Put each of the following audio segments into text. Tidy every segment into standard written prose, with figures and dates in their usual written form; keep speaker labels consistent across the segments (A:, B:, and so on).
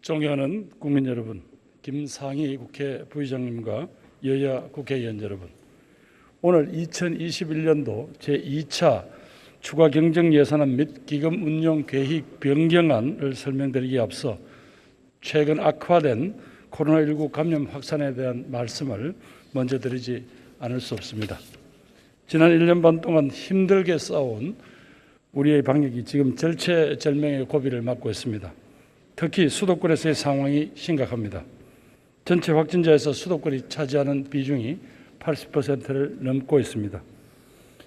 A: 존경하는 국민 여러분, 김상희 국회 부의장님과 여야 국회의원 여러분, 오늘 2021년도 제2차 추가 경정 예산안 및 기금 운용 계획 변경안을 설명드리기에 앞서 최근 악화된 코로나19 감염 확산에 대한 말씀을 먼저 드리지 않을 수 없습니다. 지난 1년 반 동안 힘들게 싸운 우리의 방역이 지금 절체절명의 고비를 맞고 있습니다. 특히 수도권에서의 상황이 심각합니다. 전체 확진자에서 수도권이 차지하는 비중이 80%를 넘고 있습니다.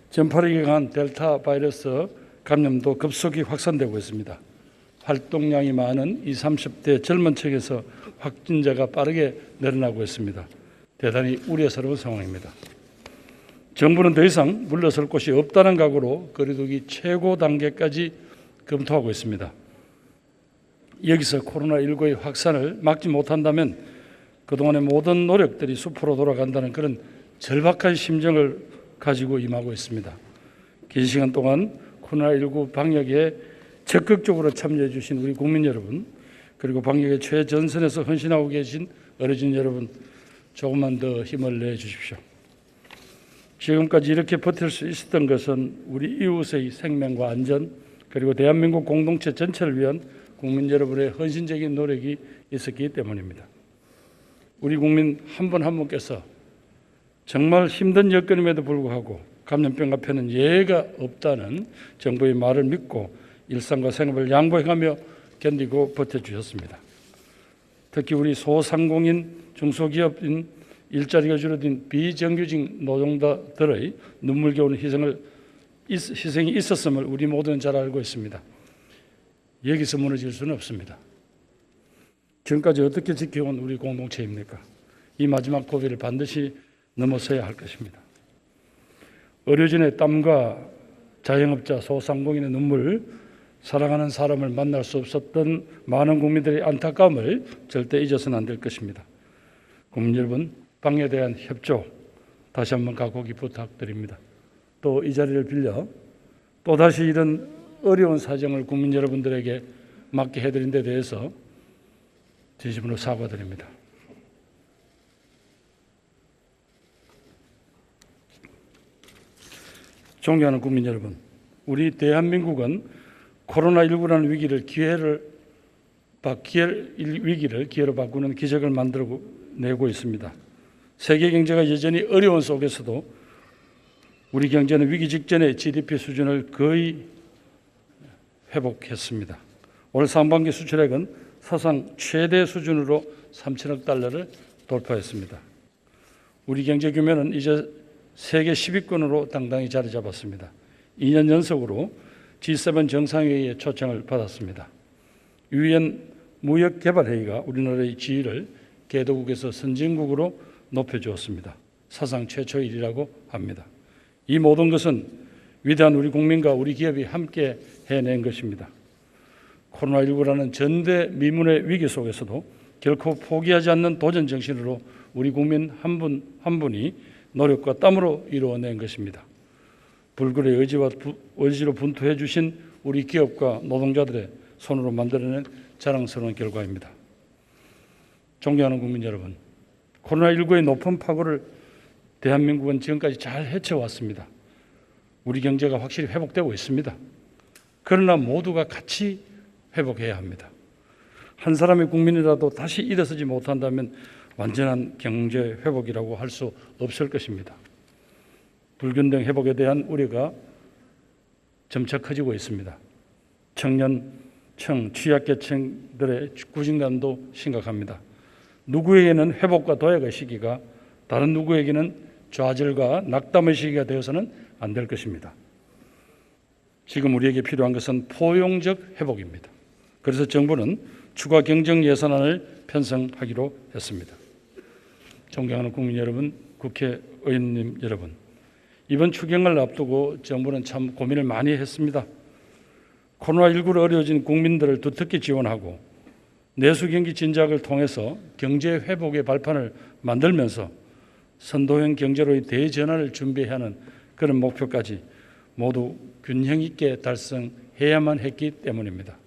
A: 전파력이 강한 델타 바이러스 감염도 급속히 확산되고 있습니다. 활동량이 많은 20, 30대 젊은 층에서 확진자가 빠르게 늘어나고 있습니다. 대단히 우려스러운 상황입니다. 정부는 더 이상 물러설 곳이 없다는 각오로 거리두기 최고 단계까지 검토하고 있습니다. 여기서 코로나19의 확산을 막지 못한다면 그동안의 모든 노력들이 수포로 돌아간다는 그런 절박한 심정을 가지고 임하고 있습니다. 긴 시간 동안 코로나19 방역에 적극적으로 참여해 주신 우리 국민 여러분, 그리고 방역의 최전선에서 헌신하고 계신 어르신 여러분, 조금만 더 힘을 내주십시오. 지금까지 이렇게 버틸 수 있었던 것은 우리 이웃의 생명과 안전, 그리고 대한민국 공동체 전체를 위한 국민 여러분의 헌신적인 노력이 있었기 때문입니다. 우리 국민 한 분 한 분께서 정말 힘든 여건임에도 불구하고 감염병 앞에는 예외가 없다는 정부의 말을 믿고 일상과 생업을 양보해가며 견디고 버텨주셨습니다. 특히 우리 소상공인, 중소기업인, 일자리가 줄어든 비정규직 노동자들의 눈물겨운 희생이 있었음을 우리 모두는 잘 알고 있습니다. 여기서 무너질 수는 없습니다. 지금까지 어떻게 지켜온 우리 공동체입니까? 이 마지막 고비를 반드시 넘어서야 할 것입니다. 의료진의 땀과 자영업자, 소상공인의 눈물, 사랑하는 사람을 만날 수 없었던 많은 국민들의 안타까움을 절대 잊어서는 안 될 것입니다. 국민 여러분, 방역에 대한 협조 다시 한번 각오기 부탁드립니다. 또 이 자리를 빌려 또다시 이런 어려운 사정을 국민 여러분들에게 맡게 해드린 데 대해서 진심으로 사과드립니다. 존경하는 국민 여러분, 우리 대한민국은 코로나19라는 위기를 기회로 바꾸는 기적을 만들어내고 있습니다. 세계 경제가 여전히 어려운 속에서도 우리 경제는 위기 직전의 GDP 수준을 거의 회복했습니다. 올 상반기 수출액은 사상 최대 수준으로 3천억 달러를 돌파했습니다. 우리 경제 규모는 이제 세계 10위권으로 당당히 자리 잡았습니다. 2년 연속으로 G7 정상회의에 초청을 받았습니다. 유엔 무역개발회의가 우리나라의 지위를 개도국에서 선진국으로 높여주었습니다. 사상 최초의 일이라고 합니다. 이 모든 것은 위대한 우리 국민과 우리 기업이 함께 해낸 것입니다. 코로나19라는 전대미문의 위기 속에서도 결코 포기하지 않는 도전 정신으로 우리 국민 한 분 한 분이 노력과 땀으로 이루어낸 것입니다. 불굴의 의지로 분투해 주신 우리 기업과 노동자들의 손으로 만들어낸 자랑스러운 결과입니다. 존경하는 국민 여러분, 코로나19의 높은 파고를 대한민국은 지금까지 잘 헤쳐왔습니다. 우리 경제가 확실히 회복되고 있습니다. 그러나 모두가 같이 회복해야 합니다. 한 사람의 국민이라도 다시 일어서지 못한다면 완전한 경제 회복이라고 할 수 없을 것입니다. 불균등 회복에 대한 우려가 점차 커지고 있습니다. 청년층, 취약계층들의 구진감도 심각합니다. 누구에게는 회복과 도약의 시기가, 다른 누구에게는 좌절과 낙담의 시기가 되어서는 안 될 것입니다. 지금 우리에게 필요한 것은 포용적 회복입니다. 그래서 정부는 추가 경정 예산안을 편성하기로 했습니다. 존경하는 국민 여러분, 국회의원님 여러분, 이번 추경을 앞두고 정부는 참 고민을 많이 했습니다. 코로나19로 어려워진 국민들을 두텁게 지원하고 내수경기 진작을 통해서 경제 회복의 발판을 만들면서 선도형 경제로의 대전환을 준비해야 하는 그런 목표까지 모두 균형 있게 달성해야만 했기 때문입니다.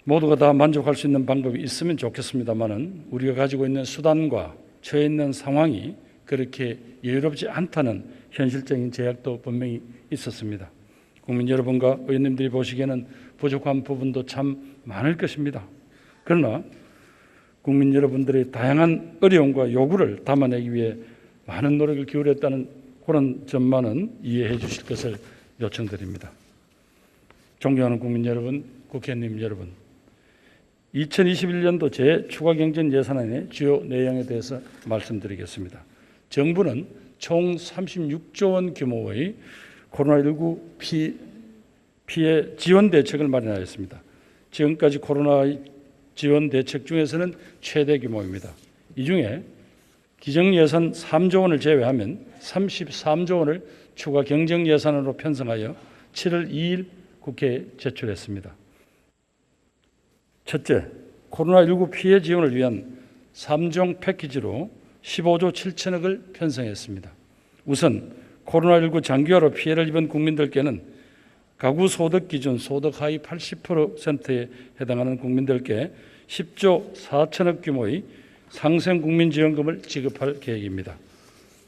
A: 모두가 다 만족할 수 있는 방법이 있으면 좋겠습니다만은 우리가 가지고 있는 수단과 처해 있는 상황이 그렇게 여유롭지 않다는 현실적인 제약도 분명히 있었습니다. 국민 여러분과 의원님들이 보시기에는 부족한 부분도 참 많을 것입니다. 그러나 국민 여러분들의 다양한 어려움과 요구를 담아내기 위해 많은 노력을 기울였다는 그런 점만은 이해해 주실 것을 요청드립니다. 존경하는 국민 여러분, 국회의원님 여러분, 2021년도 재추가경정 예산안의 주요 내용에 대해서 말씀드리겠습니다. 정부는 총 36조 원 규모의 코로나19 피해 지원 대책을 마련하였습니다. 지금까지 코로나 지원 대책 중에서는 최대 규모입니다. 이 중에 기정예산 3조 원을 제외하면 33조 원을 추가 경정 예산으로 편성하여 7월 2일 국회에 제출했습니다. 첫째, 코로나19 피해 지원을 위한 3종 패키지로 15조 7천억을 편성했습니다. 우선 코로나19 장기화로 피해를 입은 국민들께는 가구 소득 기준 소득 하위 80%에 해당하는 국민들께 10조 4천억 규모의 상생 국민지원금을 지급할 계획입니다.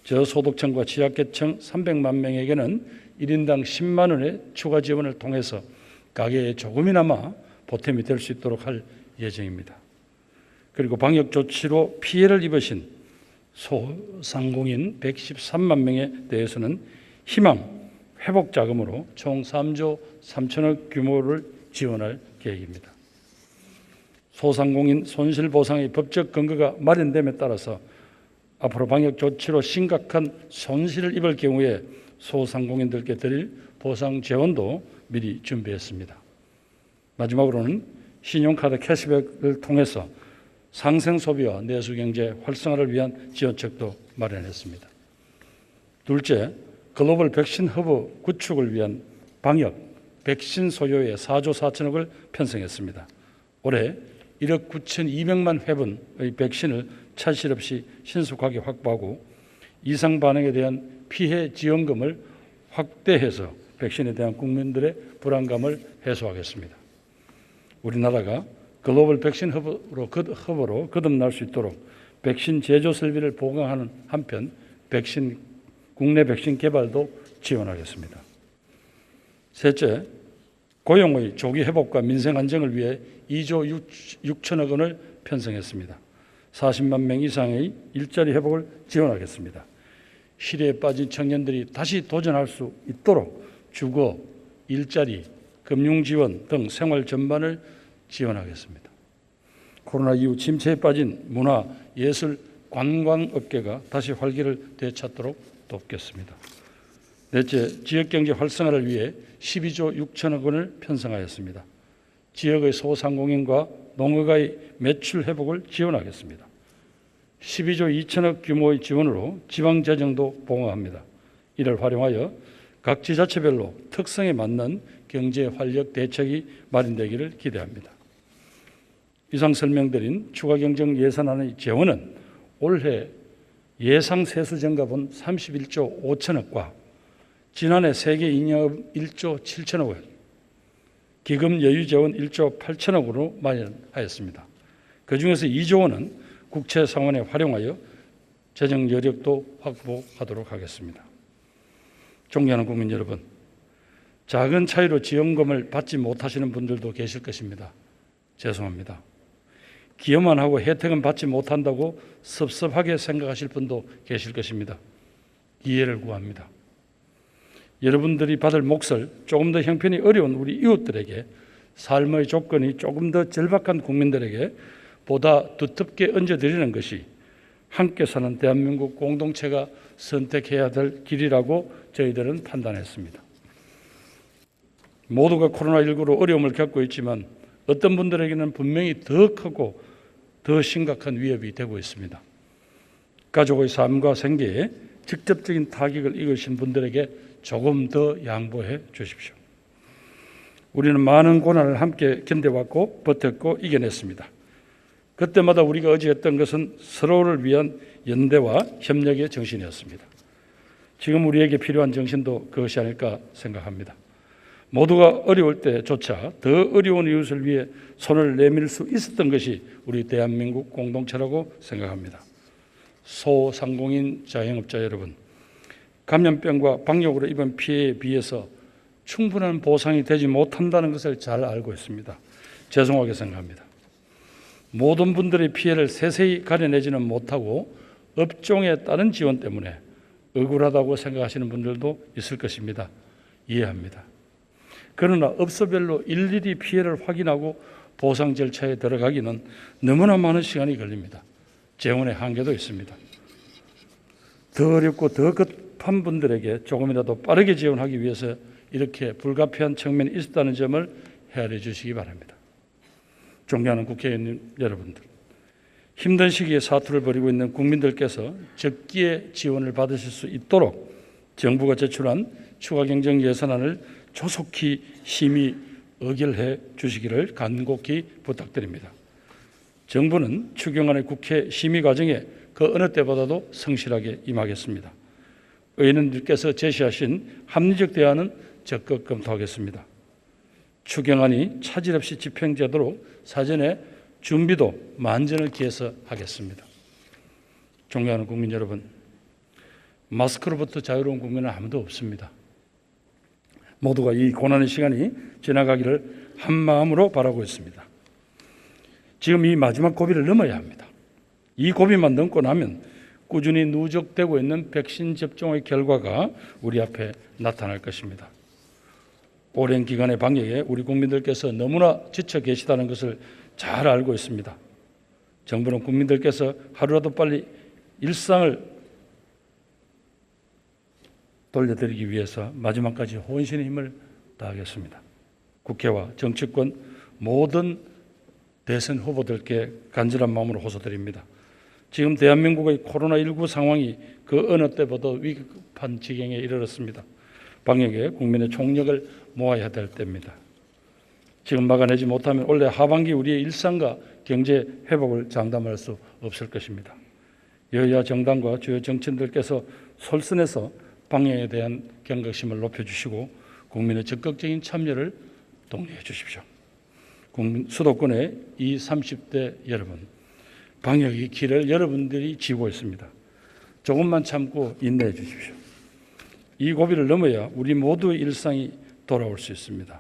A: 저소득층과 취약계층 300만 명에게는 1인당 10만 원의 추가 지원을 통해서 가계에 조금이나마 보탬이 될 수 있도록 할 예정입니다. 그리고 방역 조치로 피해를 입으신 소상공인 113만 명에 대해서는 희망 회복 자금으로 총 3조 3천억 규모를 지원할 계획입니다. 소상공인 손실보상의 법적 근거가 마련됨에 따라서 앞으로 방역 조치로 심각한 손실을 입을 경우에 소상공인들께 드릴 보상 재원도 미리 준비했습니다. 마지막으로는 신용카드 캐시백을 통해서 상생 소비와 내수 경제 활성화를 위한 지원책도 마련했습니다. 둘째, 글로벌 백신 허브 구축을 위한 방역 백신 소요에 4조 4천억을 편성했습니다. 올해 1억 9,200만 회분의 백신을 차질 없이 신속하게 확보하고 이상 반응에 대한 피해 지원금을 확대해서 백신에 대한 국민들의 불안감을 해소하겠습니다. 우리나라가 글로벌 백신 허브로 거듭날 수 있도록 백신 제조 설비를 보강하는 한편 국내 백신 개발도 지원하겠습니다. 셋째, 고용의 조기 회복과 민생 안정을 위해 2조 6천억 원을 편성했습니다. 40만 명 이상의 일자리 회복을 지원하겠습니다. 실외에 빠진 청년들이 다시 도전할 수 있도록 주거, 일자리, 금융 지원 등 생활 전반을 지원하겠습니다. 코로나 이후 침체에 빠진 문화, 예술, 관광업계가 다시 활기를 되찾도록 돕겠습니다. 넷째, 지역경제 활성화를 위해 12조 6천억 원을 편성하였습니다. 지역의 소상공인과 농어가의 매출 회복을 지원하겠습니다. 12조 2천억 규모의 지원으로 지방재정도 보강합니다. 이를 활용하여 각 지자체별로 특성에 맞는 경제 활력 대책이 마련되기를 기대합니다. 이상 설명드린 추가경정 예산안의 재원은 올해 예상 세수 증가분 31조 5천억과 지난해 세계 잉여금 1조 7천억 원, 기금 여유 재원 1조 8천억으로 마련하였습니다. 그중에서 2조 원은 국채 상환에 활용하여 재정 여력도 확보하도록 하겠습니다. 존경하는 국민 여러분, 작은 차이로 지원금을 받지 못하시는 분들도 계실 것입니다. 죄송합니다. 기여만 하고 혜택은 받지 못한다고 섭섭하게 생각하실 분도 계실 것입니다. 이해를 구합니다. 여러분들이 받을 몫을 조금 더 형편이 어려운 우리 이웃들에게, 삶의 조건이 조금 더 절박한 국민들에게 보다 두텁게 얹어드리는 것이 함께 사는 대한민국 공동체가 선택해야 될 길이라고 저희들은 판단했습니다. 모두가 코로나19로 어려움을 겪고 있지만 어떤 분들에게는 분명히 더 크고 더 심각한 위협이 되고 있습니다. 가족의 삶과 생계에 직접적인 타격을 입으신 분들에게 조금 더 양보해 주십시오. 우리는 많은 고난을 함께 견뎌왔고 버텼고 이겨냈습니다. 그때마다 우리가 의지했던 것은 서로를 위한 연대와 협력의 정신이었습니다. 지금 우리에게 필요한 정신도 그것이 아닐까 생각합니다. 모두가 어려울 때조차 더 어려운 이웃을 위해 손을 내밀 수 있었던 것이 우리 대한민국 공동체라고 생각합니다. 소상공인 자영업자 여러분, 감염병과 방역으로 입은 피해에 비해서 충분한 보상이 되지 못한다는 것을 잘 알고 있습니다. 죄송하게 생각합니다. 모든 분들의 피해를 세세히 가려내지는 못하고 업종에 따른 지원 때문에 억울하다고 생각하시는 분들도 있을 것입니다. 이해합니다. 그러나 업소별로 일일이 피해를 확인하고 보상 절차에 들어가기는 너무나 많은 시간이 걸립니다. 재원의 한계도 있습니다. 더 어렵고 더 급한 분들에게 조금이라도 빠르게 지원하기 위해서 이렇게 불가피한 측면이 있었다는 점을 헤아려 주시기 바랍니다. 존경하는 국회의원 여러분들, 힘든 시기에 사투를 벌이고 있는 국민들께서 적기에 지원을 받으실 수 있도록 정부가 제출한 추가 경정 예산안을 조속히 심의 의결해 주시기를 간곡히 부탁드립니다. 정부는 추경안의 국회 심의 과정에 그 어느 때보다도 성실하게 임하겠습니다. 의원님들께서 제시하신 합리적 대안은 적극 검토하겠습니다. 추경안이 차질 없이 집행되도록 사전에 준비도 만전을 기해서 하겠습니다. 존경하는 국민 여러분, 마스크로부터 자유로운 국민은 아무도 없습니다. 모두가 이 고난의 시간이 지나가기를 한마음으로 바라고 있습니다. 지금 이 마지막 고비를 넘어야 합니다. 이 고비만 넘고 나면 꾸준히 누적되고 있는 백신 접종의 결과가 우리 앞에 나타날 것입니다. 오랜 기간의 방역에 우리 국민들께서 너무나 지쳐 계시다는 것을 잘 알고 있습니다. 정부는 국민들께서 하루라도 빨리 일상을 돌려드리기 위해서 마지막까지 혼신의 힘을 다하겠습니다. 국회와 정치권 모든 대선 후보들께 간절한 마음으로 호소드립니다. 지금 대한민국의 코로나19 상황이 그 어느 때보다 위급한 지경에 이르렀습니다. 방역에 국민의 총력을 모아야 될 때입니다. 지금 막아내지 못하면 올해 하반기 우리의 일상과 경제 회복을 장담할 수 없을 것입니다. 여야 정당과 주요 정치인들께서 솔선해서 방역에 대한 경각심을 높여주시고 국민의 적극적인 참여를 독려해 주십시오. 수도권의 20, 30대 여러분, 방역의 길을 여러분들이 지고 있습니다. 조금만 참고 인내해 주십시오. 이 고비를 넘어야 우리 모두의 일상이 돌아올 수 있습니다.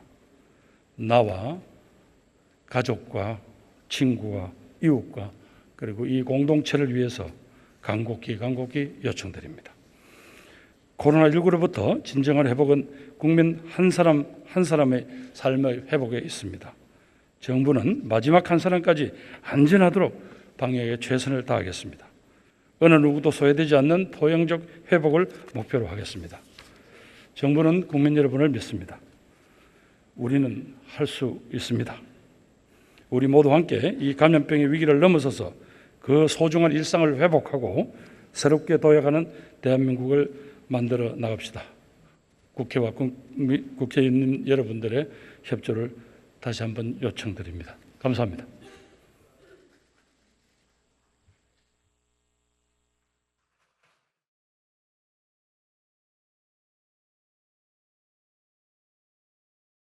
A: 나와 가족과 친구와 이웃과 그리고 이 공동체를 위해서 간곡히 요청드립니다. 코로나19로부터 진정한 회복은 국민 한 사람 한 사람의 삶의 회복에 있습니다. 정부는 마지막 한 사람까지 안전하도록 방역에 최선을 다하겠습니다. 어느 누구도 소외되지 않는 포용적 회복을 목표로 하겠습니다. 정부는 국민 여러분을 믿습니다. 우리는 할 수 있습니다. 우리 모두 함께 이 감염병의 위기를 넘어서서 그 소중한 일상을 회복하고 새롭게 도약하는 대한민국을 만들어 나갑시다. 국회와 국회의원 여러분들의 협조를 다시 한번 요청드립니다. 감사합니다.